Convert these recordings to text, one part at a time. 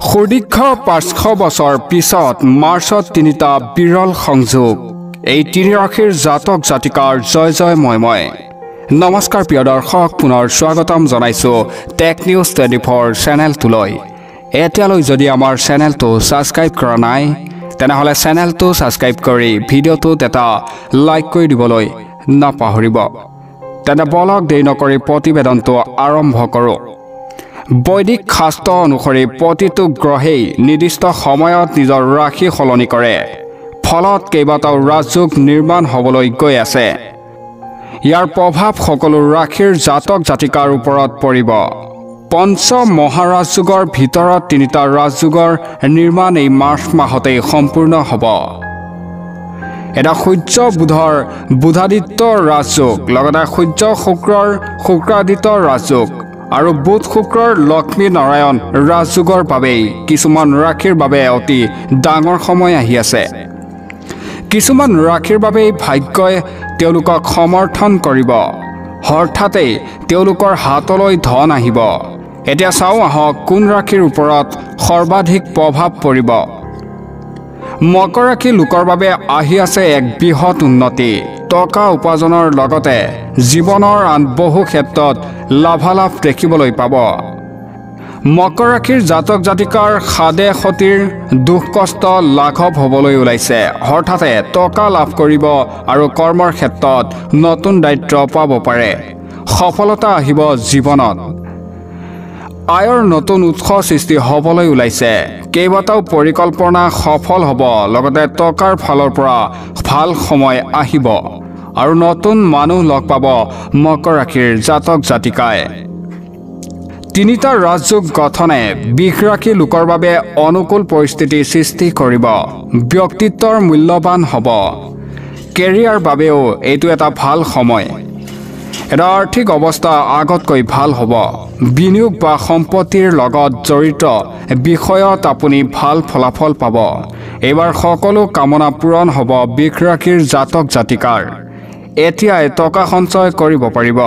সুদীৰ্ঘ 500 বছৰ পিছত মাৰ্চত তিনিটা বিৰল সংযোগ এই তিনি ৰাশিৰ জাতক জাতিকাৰ জয় জয় ময় নমস্কাৰ প্ৰিয় দৰ্শক পুনৰ স্বাগতম জনাইছো টেক নিউজ 24 চেনেলটোলৈ এতিয়ালৈ যদি আমাৰ চেনেলটো সাবস্ক্ৰাইব কৰা নাই তেনেহলে চেনেলটো সাবস্ক্ৰাইব কৰি ভিডিঅ'টোত এটা লাইক কৰি দিবলৈ নাপাহৰিব তেনে বলক দেৰি নকৰি প্ৰতিবেদনটো আৰম্ভ কৰোঁ বৈদিক শাস্ত্ৰ অনুসৰি প্ৰতিটো গ্ৰহেই নিৰ্দিষ্ট সময়ত নিজৰ ৰাশি সলনি কৰে ফলত কেইবাটাও ৰাজযোগ নিৰ্মাণ হ'বলৈ গৈ আছে ইয়াৰ প্ৰভাৱ সকলো ৰাশিৰ জাতক জাতিকাৰ ওপৰত পৰিব পঞ্চ মহাৰাজযোগৰ ভিতৰত তিনিটা ৰাজযোগৰ নিৰ্মাণ এই মাৰ্চ মাহতেই সম্পূৰ্ণ হ'ব এটা সূৰ্য বুধৰ বুধাদিত্য ৰাজযোগ লগতে সূৰ্য শুক্ৰৰ শুক্ৰাদিত্য ৰাজযোগ আৰু বুধ শুক্ৰৰ লক্ষ্মী নাৰায়ণ ৰাজযোগৰ বাবে কিছুমান ৰাশিৰ বাবে অতি ডাঙৰ সময় আহি আছে কিছুমান ৰাশিৰ বাবে ভাগ্যই তেওঁলোকক সমৰ্থন কৰিব হঠাতে তেওঁলোকৰ হাতলৈ ধন আহিব এতিয়া চাও আহক কোন ৰাশিৰ ওপৰত সৰ্বাধিক প্ৰভাৱ পৰিব মকৰ ৰাশি লোকৰ বাবে আহি আছে এক বৃহৎ উন্নতি টকা উপাৰ্জনৰ লগতে জীৱনৰ আন বহু ক্ষেত্ৰত লাভালাভ দেখিবলৈ পাব মকৰ ৰাশিৰ জাতক জাতিকাৰ সাদে খতিৰ দুখ কষ্ট লাঘৱ হ'বলৈ ওলাইছে হঠাতে টকা লাভ কৰিব আৰু কৰ্মৰ ক্ষেত্ৰত নতুন দায়িত্ব পাব পাৰে সফলতা আহিব জীৱনত আয়ৰ নতুন উৎস সৃষ্টি হ'বলৈ ওলাইছে কেইবাটাও পৰিকল্পনা সফল হ'ব লগতে টকাৰ ফালৰ পৰা ভাল সময় আহিব আৰু নতুন মানুহ লগ পাব মকৰ ৰাশিৰ জাতক জাতিকাই তিনিটা ৰাজযোগ গঠনে বৃষ ৰাশি লোকৰ বাবে অনুকূল পৰিস্থিতি সৃষ্টি কৰিব ব্যক্তিত্বৰ মূল্যৱান হ'ব কেৰিয়াৰ বাবেও এইটো এটা ভাল সময় এটা আৰ্থিক অৱস্থা আগতকৈ ভাল হ'ব বিনিয়োগ বা সম্পত্তিৰ লগত জড়িত বিষয়ত আপুনি ভাল ফলাফল পাব এইবাৰ সকলো কামনা পূৰণ হ'ব বৃষ ৰাশিৰ জাতক জাতিকাৰ এতিয়াই টকা সঞ্চয় কৰিব পাৰিব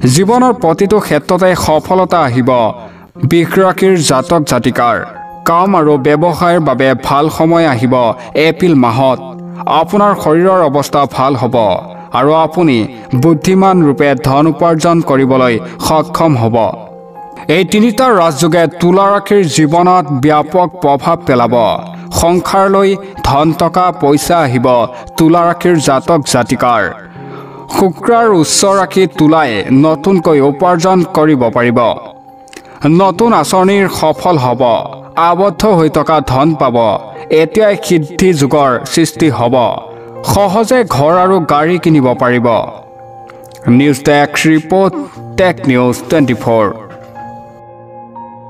জীৱনৰ প্ৰতিটো ক্ষেত্ৰতে সফলতা আহিব বৃষ ৰাশিৰ জাতক জাতিকাৰ কাম আৰু ব্যৱসায়ৰ বাবে ভাল সময় আহিব এপ্ৰিল মাহত আপোনাৰ শৰীৰৰ অৱস্থা ভাল হ'ব আৰু আপুনি বুদ্ধিমান ৰূপে ধন উপাৰ্জন কৰিবলৈ সক্ষম হ'ব এই তিনিটা ৰাজযোগে তুলা ৰাশিৰ জীৱনত ব্যাপক প্ৰভাৱ পেলাব সংসাৰলৈ ধন টকা পইচা আহিব তুলা ৰাশিৰ জাতক জাতিকাৰ শুক্ৰৰ উচ্চ ৰাশি তুলাই নতুনকৈ উপাৰ্জন কৰিব পাৰিব নতুন আঁচনিৰ সফল হ'ব আবদ্ধ হৈ থকা ধন পাব এতিয়াই সিদ্ধি যুগৰ সৃষ্টি হ'ব সহজে ঘৰ আৰু গাড়ী কিনিব পাৰিব news desk report tech news 24